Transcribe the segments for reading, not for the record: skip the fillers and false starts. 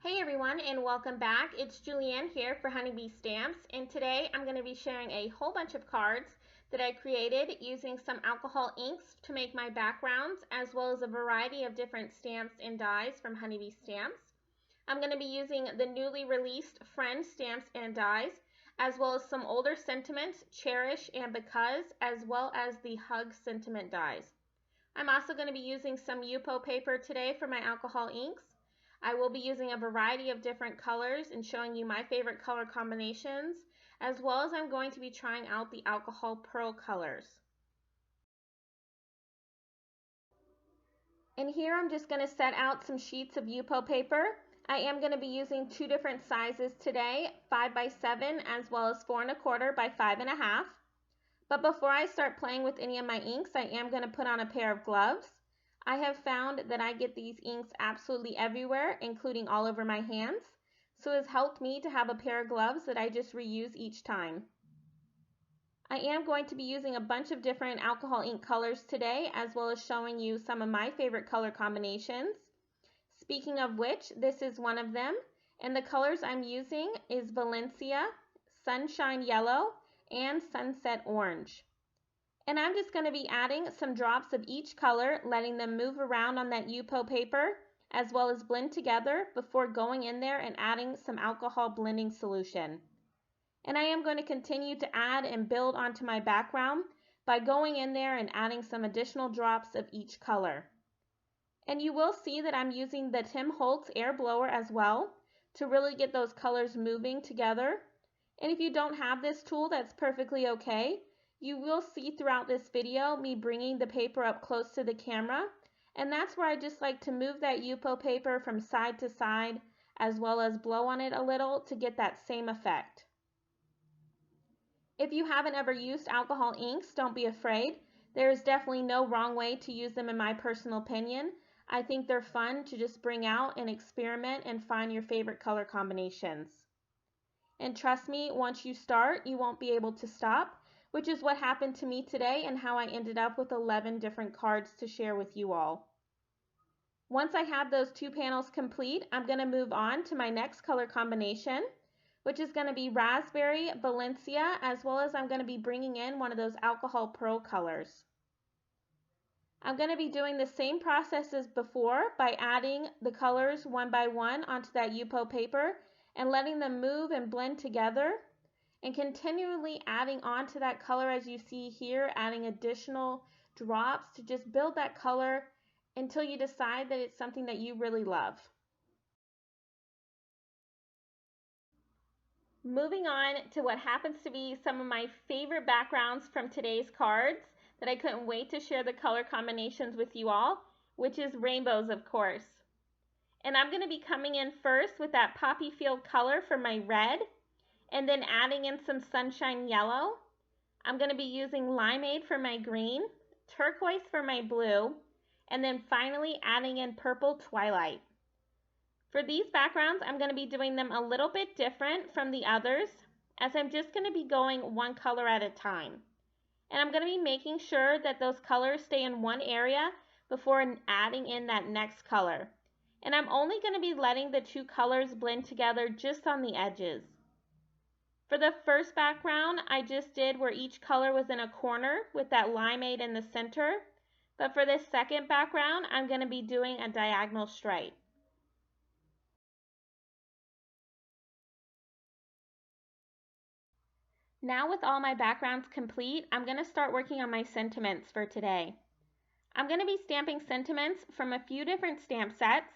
Hey everyone, and welcome back. It's Julianne here for Honeybee Stamps, and today I'm going to be sharing a whole bunch of cards that I created using some alcohol inks to make my backgrounds, as well as a variety of different stamps and dies from Honeybee Stamps. I'm going to be using the newly released Friend stamps and dies, as well as some older sentiments, Cherish and Because, as well as the Hug sentiment dies. I'm also going to be using some Yupo paper today for my alcohol inks. I will be using a variety of different colors and showing you my favorite color combinations, as well as I'm going to be trying out the alcohol pearl colors. And here I'm just going to set out some sheets of Yupo paper. I am going to be using two different sizes today, 5 by 7 as well as 4 1/4 by 5 1/2. But before I start playing with any of my inks, I am going to put on a pair of gloves. I have found that I get these inks absolutely everywhere, including all over my hands, so it has helped me to have a pair of gloves that I just reuse each time. I am going to be using a bunch of different alcohol ink colors today, as well as showing you some of my favorite color combinations. Speaking of which, this is one of them, and the colors I'm using is Valencia, Sunshine Yellow, and Sunset Orange. And I'm just going to be adding some drops of each color, letting them move around on that Yupo paper, as well as blend together before going in there and adding some alcohol blending solution. And I am going to continue to add and build onto my background by going in there and adding some additional drops of each color. And you will see that I'm using the Tim Holtz air blower as well to really get those colors moving together. And if you don't have this tool, that's perfectly okay. You will see throughout this video me bringing the paper up close to the camera, and that's where I just like to move that Yupo paper from side to side, as well as blow on it a little to get that same effect. If you haven't ever used alcohol inks, don't be afraid. There is definitely no wrong way to use them in my personal opinion. I think they're fun to just bring out and experiment and find your favorite color combinations. And trust me, once you start, you won't be able to stop, which is what happened to me today and how I ended up with 11 different cards to share with you all. Once I have those two panels complete, I'm going to move on to my next color combination, which is going to be Raspberry, Valencia, as well as I'm going to be bringing in one of those alcohol pearl colors. I'm going to be doing the same process as before by adding the colors one by one onto that Yupo paper and letting them move and blend together, and continually adding on to that color as you see here, adding additional drops to just build that color until you decide that it's something that you really love. Moving on to what happens to be some of my favorite backgrounds from today's cards that I couldn't wait to share the color combinations with you all, which is rainbows, of course. And I'm going to be coming in first with that Poppyfield color for my red, and then adding in some Sunshine Yellow. I'm going to be using Limeade for my green, Turquoise for my blue, and then finally adding in purple Twilight. For these backgrounds, I'm going to be doing them a little bit different from the others, as I'm just going to be going one color at a time. And I'm going to be making sure that those colors stay in one area before adding in that next color. And I'm only going to be letting the two colors blend together just on the edges. For the first background, I just did where each color was in a corner with that limeade in the center. But for this second background, I'm going to be doing a diagonal stripe. Now with all my backgrounds complete, I'm going to start working on my sentiments for today. I'm going to be stamping sentiments from a few different stamp sets,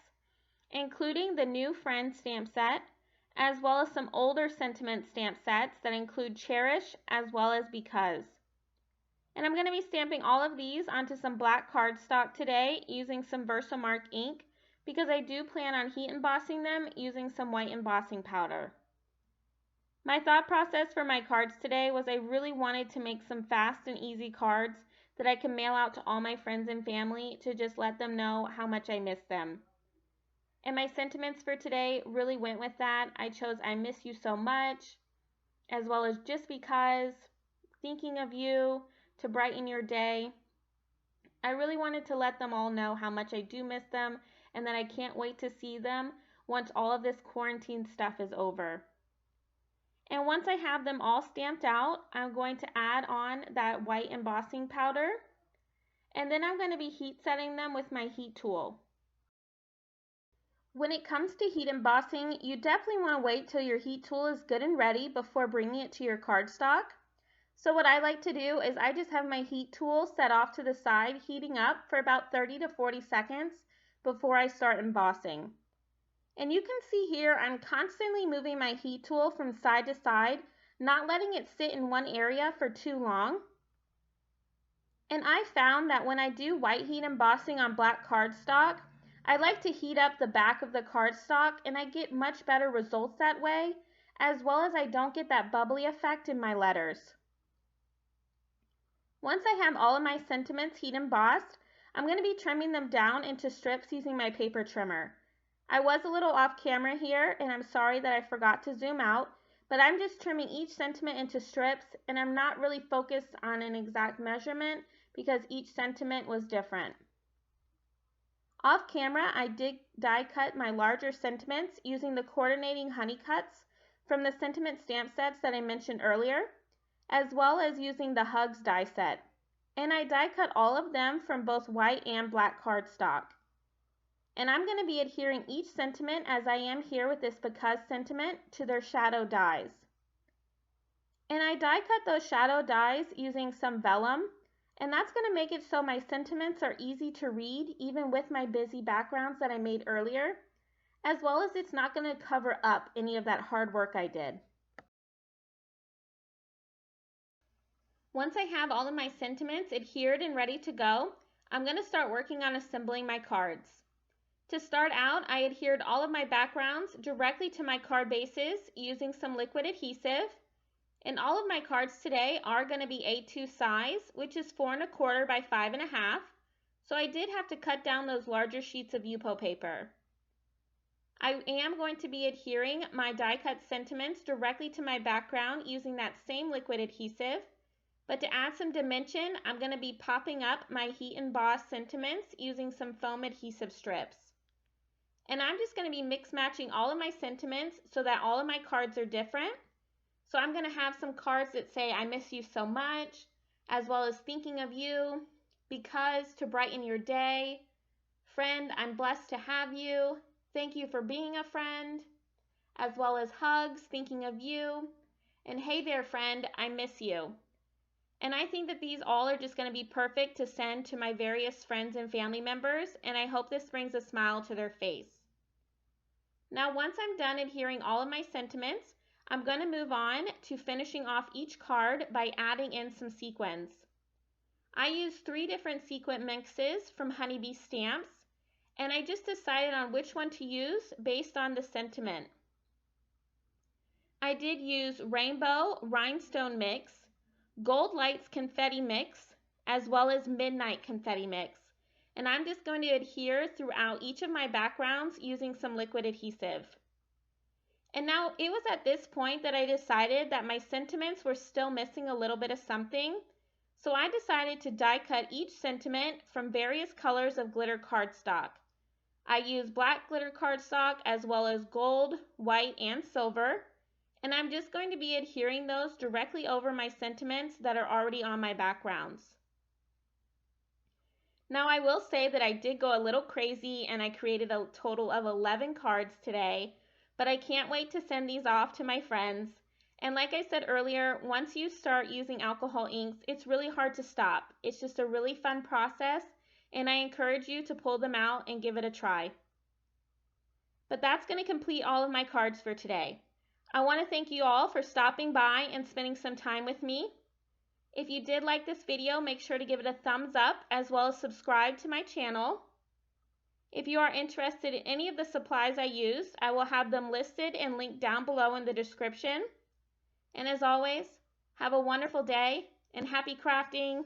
including the new Friend stamp set, as well as some older sentiment stamp sets that include Cherish as well as Because. And I'm going to be stamping all of these onto some black cardstock today using some Versamark ink, because I do plan on heat embossing them using some white embossing powder. My thought process for my cards today was I really wanted to make some fast and easy cards that I can mail out to all my friends and family to just let them know how much I miss them. And my sentiments for today really went with that. I chose I miss you so much, as well as just because, thinking of you to brighten your day. I really wanted to let them all know how much I do miss them and that I can't wait to see them once all of this quarantine stuff is over. And once I have them all stamped out, I'm going to add on that white embossing powder. And then I'm going to be heat setting them with my heat tool. When it comes to heat embossing, you definitely want to wait till your heat tool is good and ready before bringing it to your cardstock. So what I like to do is I just have my heat tool set off to the side, heating up for about 30 to 40 seconds before I start embossing. And you can see here I'm constantly moving my heat tool from side to side, not letting it sit in one area for too long. And I found that when I do white heat embossing on black cardstock, I like to heat up the back of the cardstock and I get much better results that way, as well as I don't get that bubbly effect in my letters. Once I have all of my sentiments heat embossed, I'm going to be trimming them down into strips using my paper trimmer. I was a little off camera here, and I'm sorry that I forgot to zoom out, but I'm just trimming each sentiment into strips, and I'm not really focused on an exact measurement because each sentiment was different. Off camera, I did die cut my larger sentiments using the coordinating honey cuts from the sentiment stamp sets that I mentioned earlier, as well as using the Hugs die set. And I die cut all of them from both white and black cardstock. And I'm going to be adhering each sentiment as I am here with this because sentiment to their shadow dies. And I die cut those shadow dies using some vellum, and that's going to make it so my sentiments are easy to read even with my busy backgrounds that I made earlier, as well as it's not going to cover up any of that hard work I did. Once I have all of my sentiments adhered and ready to go, I'm going to start working on assembling my cards. To start out, I adhered all of my backgrounds directly to my card bases using some liquid adhesive. And all of my cards today are going to be A2 size, which is 4 1/4 by 5 1/2. So I did have to cut down those larger sheets of Yupo paper. I am going to be adhering my die cut sentiments directly to my background using that same liquid adhesive. But to add some dimension, I'm going to be popping up my heat embossed sentiments using some foam adhesive strips. And I'm just going to be mix matching all of my sentiments so that all of my cards are different. So I'm going to have some cards that say, I miss you so much, as well as thinking of you, because to brighten your day, friend, I'm blessed to have you, thank you for being a friend, as well as hugs, thinking of you, and hey there, friend, I miss you. And I think that these all are just going to be perfect to send to my various friends and family members, and I hope this brings a smile to their face. Now, once I'm done adhering all of my sentiments, I'm going to move on to finishing off each card by adding in some sequins. I used 3 different sequin mixes from Honeybee Stamps, and I just decided on which one to use based on the sentiment. I did use Rainbow Rhinestone Mix, Gold Lights Confetti Mix, as well as Midnight Confetti Mix. And I'm just going to adhere throughout each of my backgrounds using some liquid adhesive. And now it was at this point that I decided that my sentiments were still missing a little bit of something. So I decided to die cut each sentiment from various colors of glitter cardstock. I used black glitter cardstock as well as gold, white, and silver. And I'm just going to be adhering those directly over my sentiments that are already on my backgrounds. Now I will say that I did go a little crazy and I created a total of 11 cards today, but I can't wait to send these off to my friends. And like I said earlier, once you start using alcohol inks, it's really hard to stop. It's just a really fun process, and I encourage you to pull them out and give it a try. But that's going to complete all of my cards for today. I want to thank you all for stopping by and spending some time with me. If you did like this video, make sure to give it a thumbs up as well as subscribe to my channel. If you are interested in any of the supplies I used, I will have them listed and linked down below in the description. And as always, have a wonderful day and happy crafting!